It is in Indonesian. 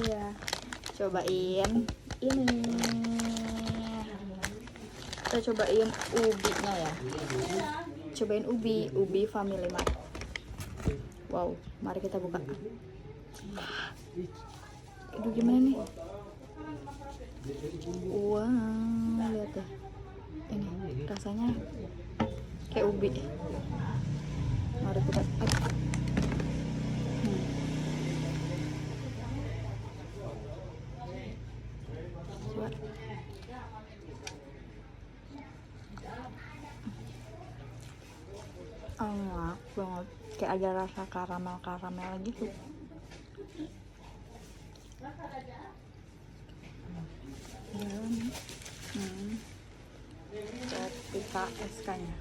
Iya. Cobain ini. Kita cobain ubinya ya. Cobain ubi Family Mart. Wow, mari kita buka. Aduh, gimana nih? Wow, lihat deh. Ini rasanya kayak ubi. Mari kita. Coba. Enak banget, kayak ada rasa karamel gitu. Ketika SK nya